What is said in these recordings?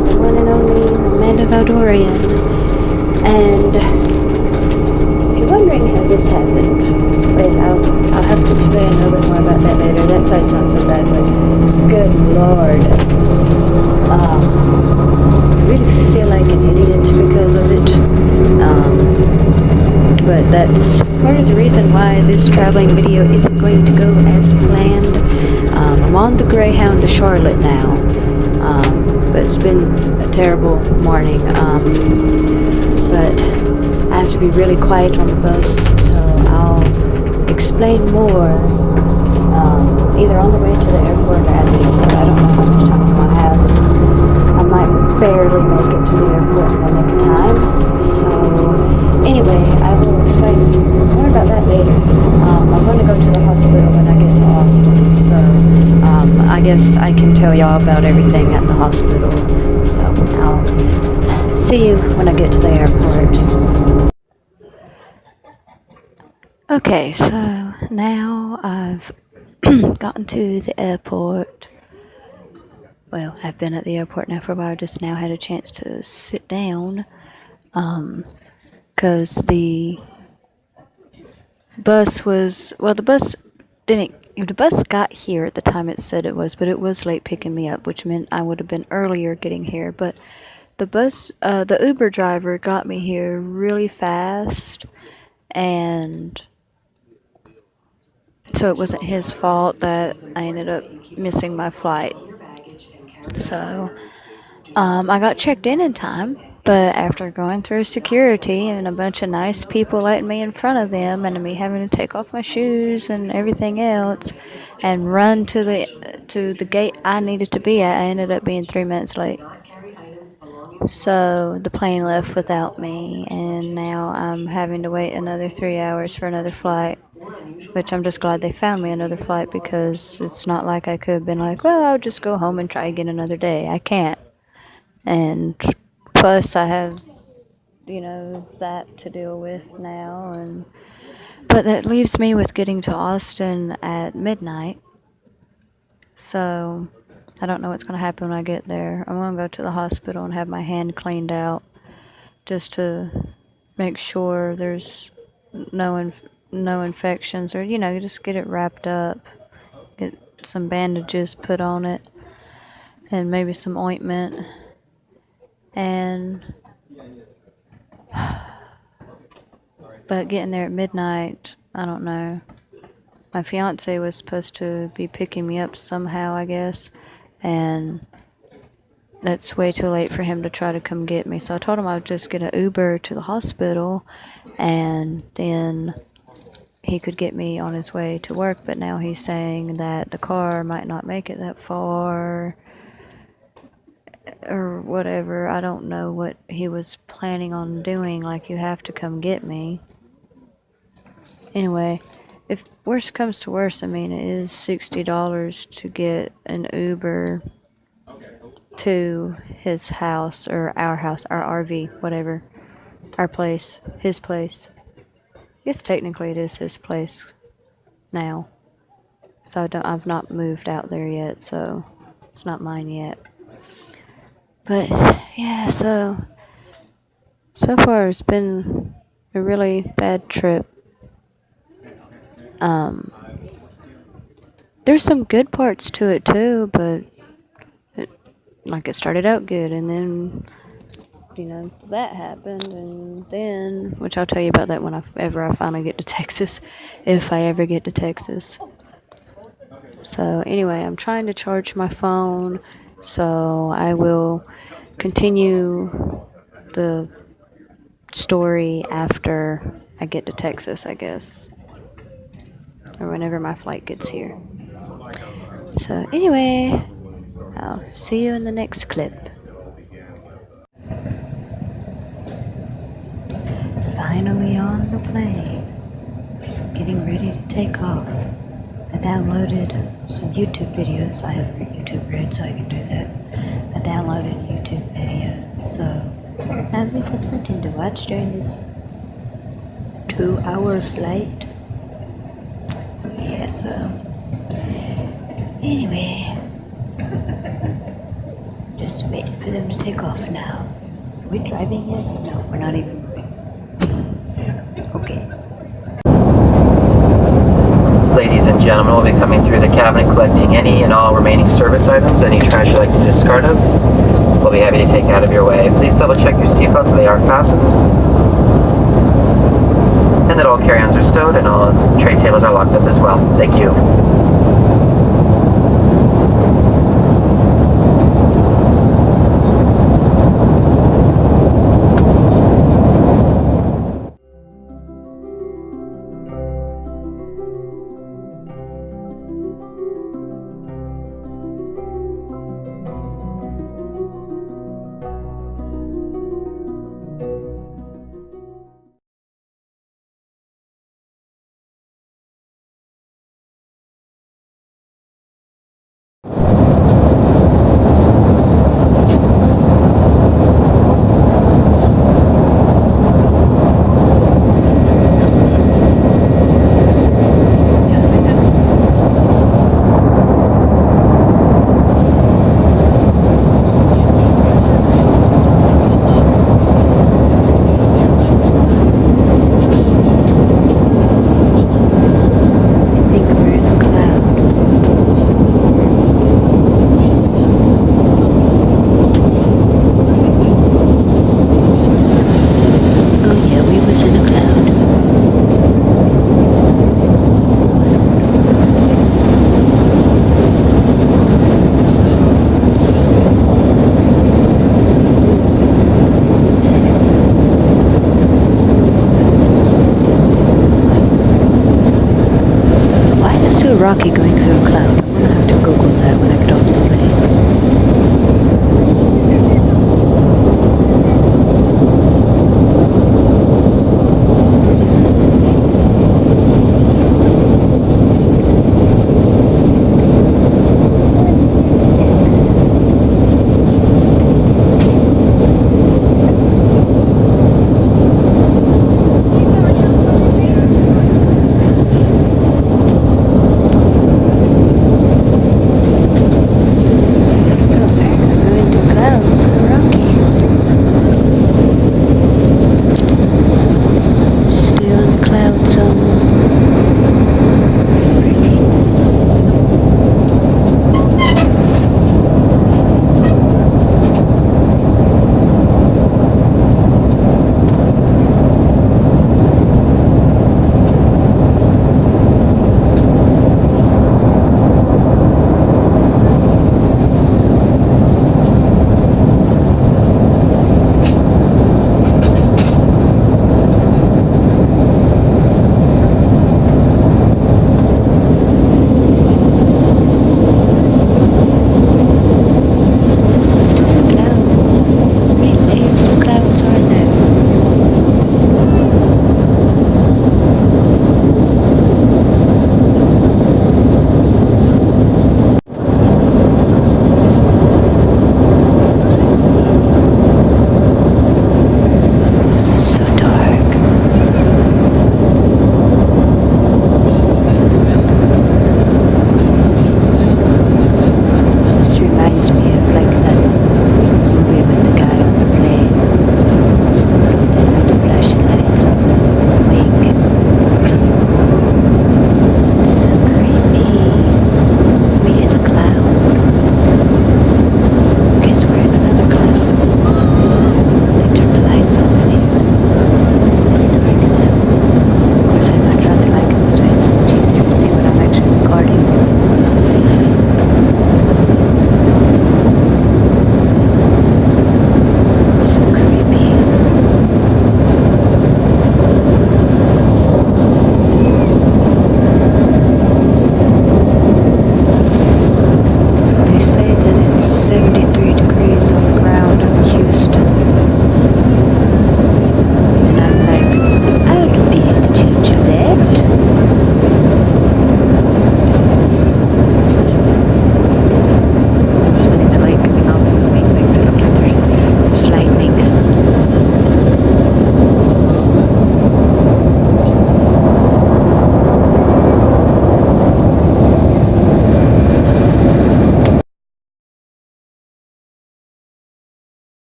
the one and only Amanda Valdorian. And if you're wondering how this happened, wait, I'll have to explain a little bit more about that later. That side's not so bad, but good lord. I really feel like an idiot because of it. But that's part of the reason why this traveling video isn't going to go as planned. I'm on the Greyhound to Charlotte now, but it's been a terrible morning, but I have to be really quiet on the bus, so I'll explain more either on the way to the airport or at the airport. I don't know how much time I have. I might barely make it to the airport in the nick of time, so anyway, I will explain more about that later. I'm going to go to the hospital when I get to Austin, so I guess I can tell y'all about everything at the hospital. So I'll see you when I get to the airport. Okay, so now I've gotten to the airport. Well, I've been at the airport now for a while. Just now had a chance to sit down. Because the bus was, well, the bus got here at the time it said it was, but it was late picking me up, which meant I would have been earlier getting here. But the Uber driver got me here really fast, and so it wasn't his fault that I ended up missing my flight. So, I got checked in time. But after going through security and a bunch of nice people letting me in front of them and me having to take off my shoes and everything else and run to the gate I needed to be at, I ended up being 3 minutes late. So the plane left without me, and now I'm having to wait another 3 hours for another flight, which I'm just glad they found me another flight, because it's not like I could have been like, well, I'll just go home and try again another day. I can't. And plus, I have, that to deal with now, but that leaves me with getting to Austin at midnight. So I don't know what's going to happen when I get there. I'm going to go to the hospital and have my hand cleaned out just to make sure there's no infections, or just get it wrapped up, get some bandages put on it, and maybe some ointment. But getting there at midnight, I don't know. My fiance was supposed to be picking me up somehow, I guess, and that's way too late for him to try to come get me. So I told him I would just get an Uber to the hospital, and then he could get me on his way to work. But now he's saying that the car might not make it that far, or whatever. I don't know what he was planning on doing, like, you have to come get me. Anyway, if worst comes to worst, it is $60 to get an Uber to his house, or our house, our RV, whatever, our place, his place. I guess technically it is his place now, so I've not moved out there yet, so it's not mine yet. But yeah, so far it's been a really bad trip. There's some good parts to it too, but it started out good, and then that happened, and then, which I'll tell you about that whenever I finally get to Texas, if I ever get to Texas. So anyway, I'm trying to charge my phone, so I will continue the story after I get to Texas, I guess, or whenever my flight gets here. So anyway, I'll see you in the next clip. Finally on the plane, getting ready to take off. I downloaded some YouTube videos. I have YouTube Red, so I can do that. I downloaded YouTube videos, so I have these have something to watch during this 2-hour flight. Yeah, so anyway, Just waiting for them to take off now. Are we driving yet? No, we're not even moving. Okay. Ladies and gentlemen, we'll be coming through the cabinet collecting any and all remaining service items. Any trash you'd like to discard of, we'll be happy to take out of your way. Please double check your seatbelts so they are fastened. And that all carry-ons are stowed and all tray tables are locked up as well. Thank you. Rocky going through a cloud. I'm gonna have to Google that when I get off the plane.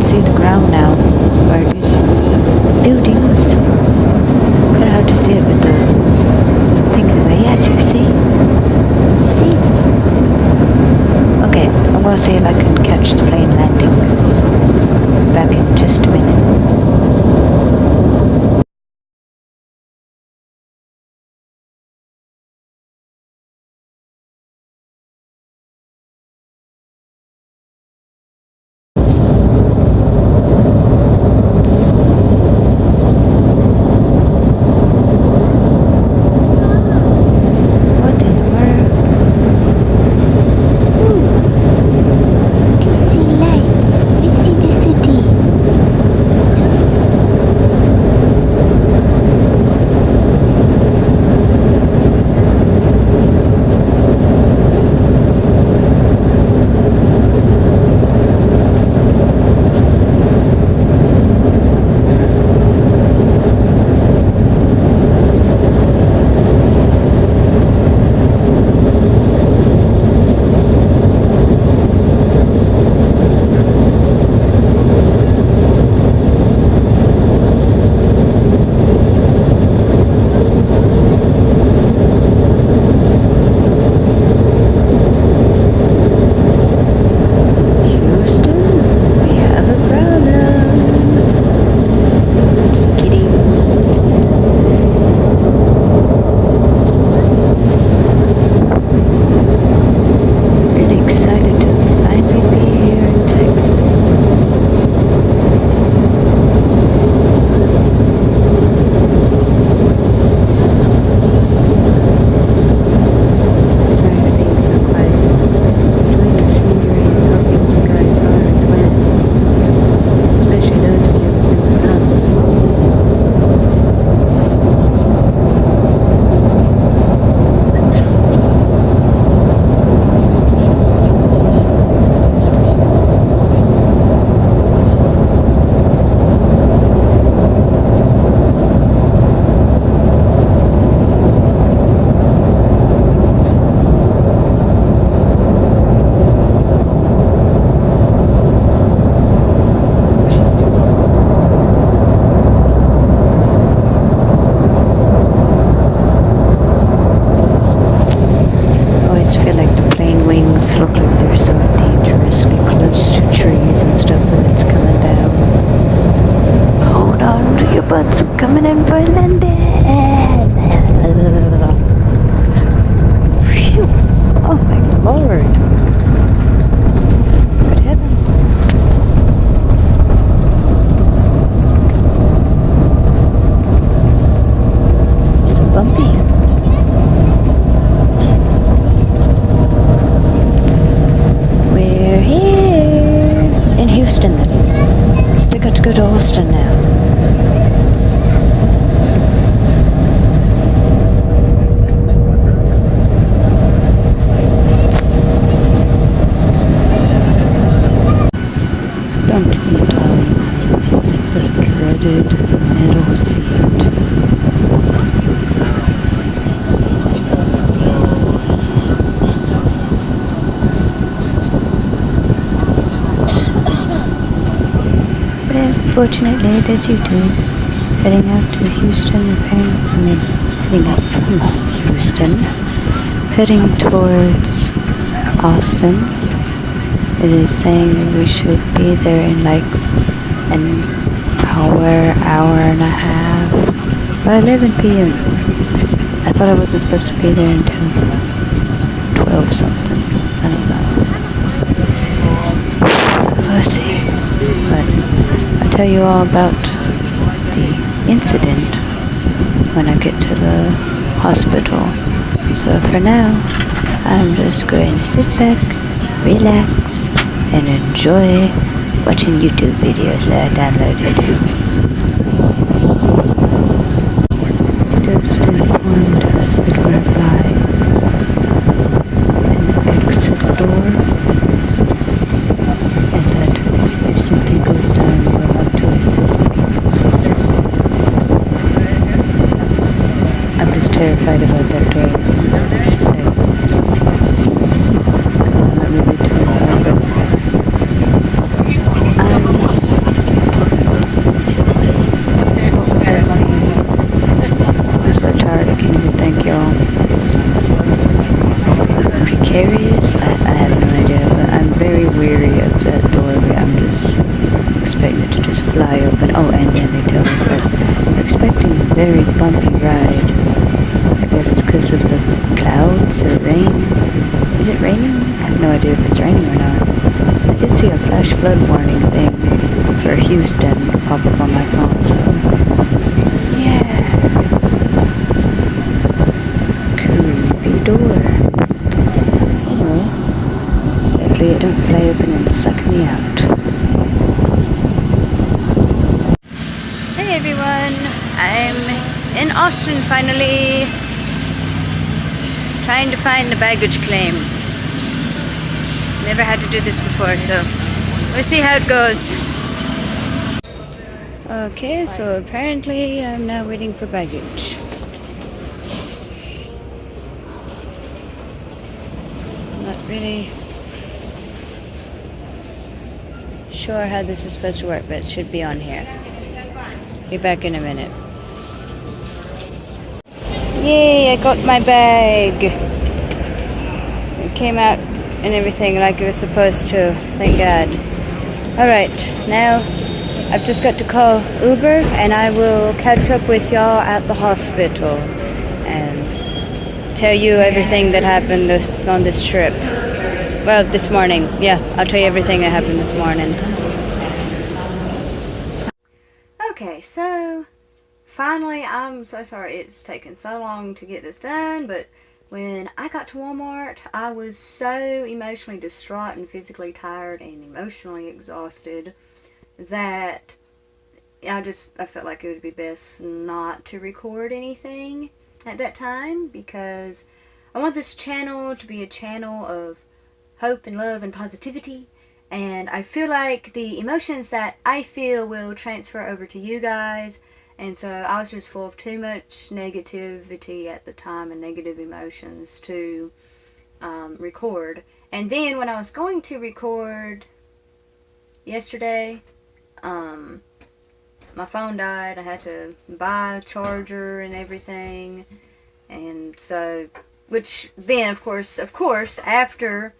see the ground now, where these buildings. Kind of hard to see it with the thing in the way. Yes, you see? You see? Okay, I'm gonna see if I can catch the plane landing. Back in just a minute. What in the world? I see lights. I see the city. Houston, we have a problem. Just kidding. Really excited to finally be here in Texas. Sorry for being so quiet. Enjoying the scenery and hoping you guys are as well. Especially those of you who've never flown. I always feel like the plane wings look like they're so dangerously close to trees and stuff when it's coming down. Hold on to your butts, we're coming in for a landing. Phew. Oh my lord. Good heavens. So bumpy. We're here in Houston, that is. Still got to go to Austin now. Don't eat the dreaded middle seat. Fortunately, there's YouTube heading out to Houston, heading out from Houston, heading towards Austin. It is saying that we should be there in like an hour and a half, by 11 p.m. I thought I wasn't supposed to be there until 12 something. I don't know. We'll see. But I'll tell you all about the incident when I get to the hospital. So for now, I'm just going to sit back, relax, and enjoy watching YouTube videos that I downloaded. Just informed us that we're by an exit door, and that if something goes down, we'll have to assist people. I'm just terrified about that door. I'm not really terrified, but expecting it to just fly open. Oh, and then they tell us that they're expecting a very bumpy ride. I guess because of the clouds or rain. Is it raining? I have no idea if it's raining or not. I did see a flash flood warning thing for Houston pop up on my phone, so yeah. Creepy door. Anyway, hopefully it don't fly open and suck me out. Hey everyone, I'm in Austin finally, trying to find the baggage claim. Never had to do this before, so we'll see how it goes. Okay, so apparently I'm now waiting for baggage. Not really sure how this is supposed to work, but it should be on here. Be back in a minute. Yay, I got my bag. It came out and everything like it was supposed to, thank God. Alright, now I've just got to call Uber and I will catch up with y'all at the hospital and tell you everything that happened on this trip. Well, this morning. Yeah, I'll tell you everything that happened this morning. Okay, so finally, I'm so sorry it's taken so long to get this done, but when I got to Walmart, I was so emotionally distraught and physically tired and emotionally exhausted that I felt like it would be best not to record anything at that time, because I want this channel to be a channel of hope and love and positivity, and I feel like the emotions that I feel will transfer over to you guys. And so I was just full of too much negativity at the time and negative emotions to record. And then when I was going to record yesterday, my phone died. I had to buy a charger and everything. And so, which then of course, after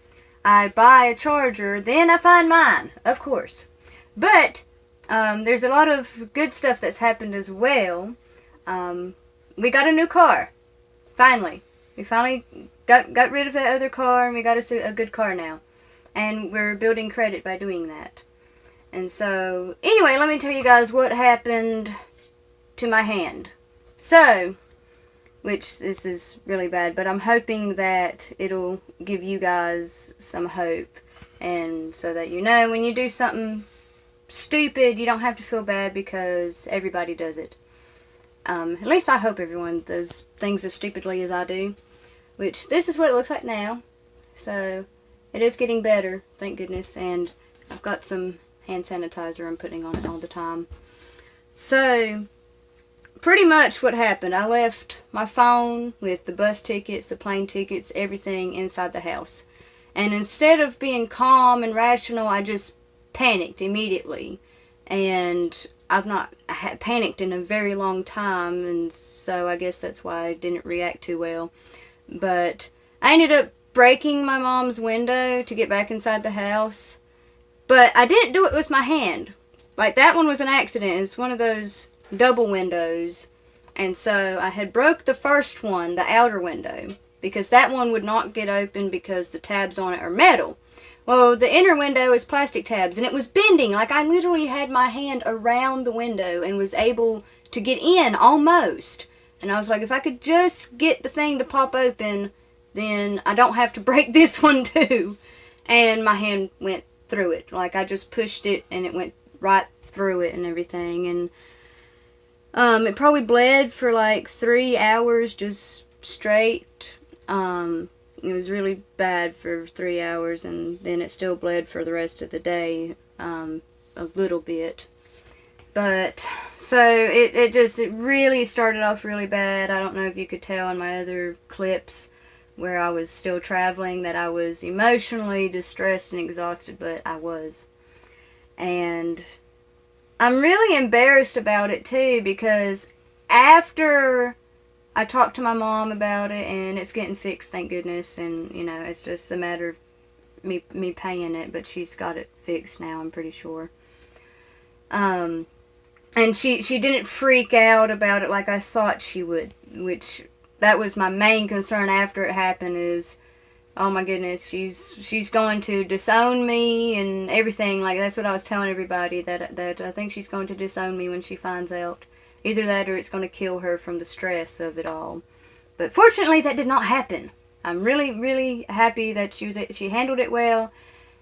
I buy a charger, then I find mine, of course. But there's a lot of good stuff that's happened as well. We got a new car. Finally. We finally got rid of that other car and we got a good car now. And we're building credit by doing that. And so, anyway, let me tell you guys what happened to my hand. So, which this is really bad, but I'm hoping that it'll give you guys some hope. And so that you know when you do something stupid, you don't have to feel bad, because everybody does it. At least I hope everyone does things as stupidly as I do. Which, this is what it looks like now. So, it is getting better, thank goodness. And I've got some hand sanitizer I'm putting on it all the time. So, pretty much what happened, I left my phone with the bus tickets, the plane tickets, everything inside the house. And instead of being calm and rational, I just panicked immediately, and I had panicked in a very long time, and so I guess that's why I didn't react too well. But I ended up breaking my mom's window to get back inside the house, but I didn't do it with my hand. Like, that one was an accident. It's one of those double windows, and so I had broke the first one, the outer window, because that one would not get open because the tabs on it are metal. Well, the inner window is plastic tabs, and it was bending. Like, I literally had my hand around the window and was able to get in almost. And I was like, if I could just get the thing to pop open, then I don't have to break this one too. And my hand went through it. Like, I just pushed it and it went right through it and everything. And it probably bled for like 3 hours just straight. It was really bad for 3 hours, and then it still bled for the rest of the day, a little bit. But, so, it really started off really bad. I don't know if you could tell in my other clips where I was still traveling that I was emotionally distressed and exhausted, but I was. And I'm really embarrassed about it too, because after I talked to my mom about it, and it's getting fixed, thank goodness, and, you know, it's just a matter of me paying it, but she's got it fixed now, I'm pretty sure. And she didn't freak out about it like I thought she would, which that was my main concern after it happened is, oh my goodness, she's going to disown me and everything. Like, that's what I was telling everybody, that I think she's going to disown me when she finds out. Either that or it's going to kill her from the stress of it all. But fortunately, that did not happen. I'm really, really happy that she handled it well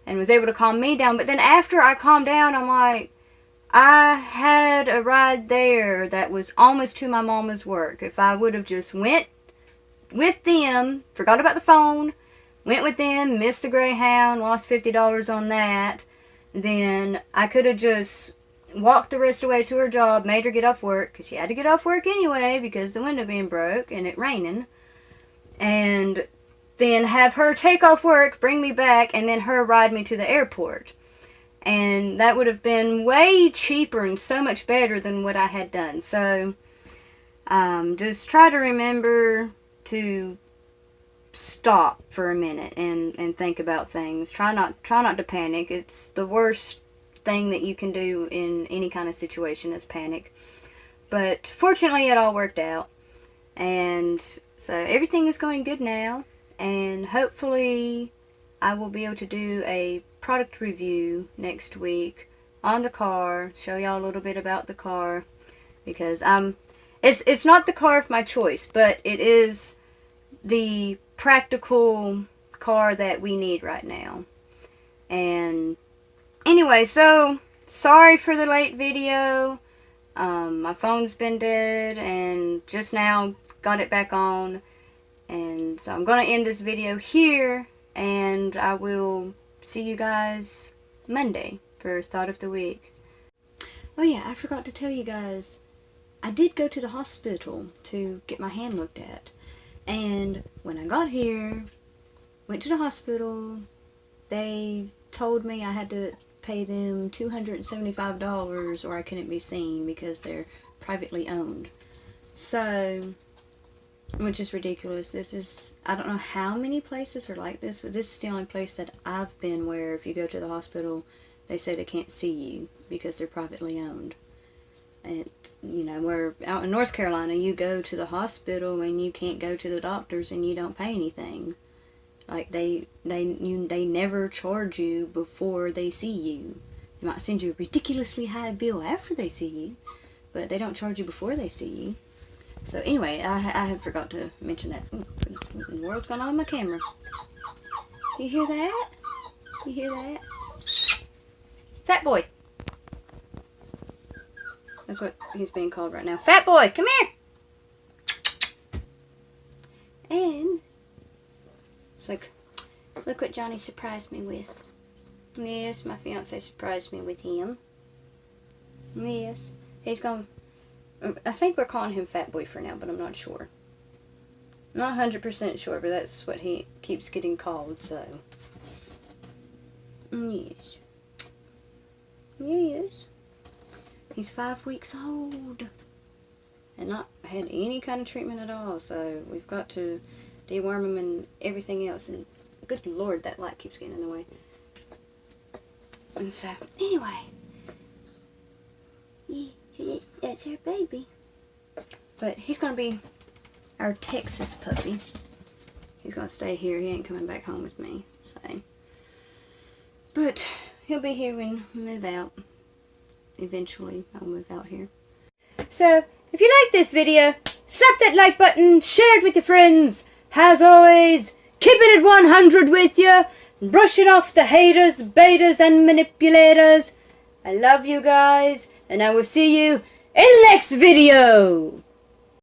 and was able to calm me down. But then after I calmed down, I'm like, I had a ride there that was almost to my mama's work. If I would have just went with them, forgot about the phone, went with them, missed the Greyhound, lost $50 on that, then I could have just walked the rest of the way to her job, made her get off work, because she had to get off work anyway because the window being broke and it raining, and then have her take off work, bring me back, and then her ride me to the airport. And that would have been way cheaper and so much better than what I had done. So, just try to remember to stop for a minute and think about things. Try not to panic. It's the worst thing that you can do in any kind of situation is panic. But fortunately, it all worked out. And so everything is going good now. And hopefully, I will be able to do a product review next week on the car, show y'all a little bit about the car, because it's not the car of my choice, but it is the practical car that we need right now. And anyway, so sorry for the late video. My phone's been dead and just now got it back on, and so I'm gonna end this video here, and I will see you guys Monday for Thought of the Week. Oh yeah, I forgot to tell you guys, I did go to the hospital to get my hand looked at. And when I got here, went to the hospital, they told me I had to pay them $275 or I couldn't be seen because they're privately owned. So, which is ridiculous. This is, I don't know how many places are like this, but this is the only place that I've been where if you go to the hospital, they say they can't see you because they're privately owned. And, you know, where out in North Carolina, you go to the hospital and you can't go to the doctors and you don't pay anything. Like, they never charge you before they see you. They might send you a ridiculously high bill after they see you, but they don't charge you before they see you. So anyway, I had forgot to mention that. Oh, what in the world's going on with my camera? You hear that? You hear that? Fat boy. That's what he's being called right now. Fat boy, come here. And it's like, look what Johnny surprised me with. Yes, my fiance surprised me with him. Yes, he's going. I think we're calling him Fat Boy for now, but I'm not sure. I'm not 100% sure, but that's what he keeps getting called, so. Yes. Yes. He's 5 weeks old. And not had any kind of treatment at all, so we've got to deworm him and everything else. And good Lord, that light keeps getting in the way. And so, anyway. Yeah. That's our baby. But he's going to be our Texas puppy. He's going to stay here. He ain't coming back home with me. So. But he'll be here when we move out. Eventually, I'll move out here. So, if you like this video, slap that like button, share it with your friends. As always, keeping it 100 with you. Brushing off the haters, betas, and manipulators. I love you guys, and I will see you in the next video!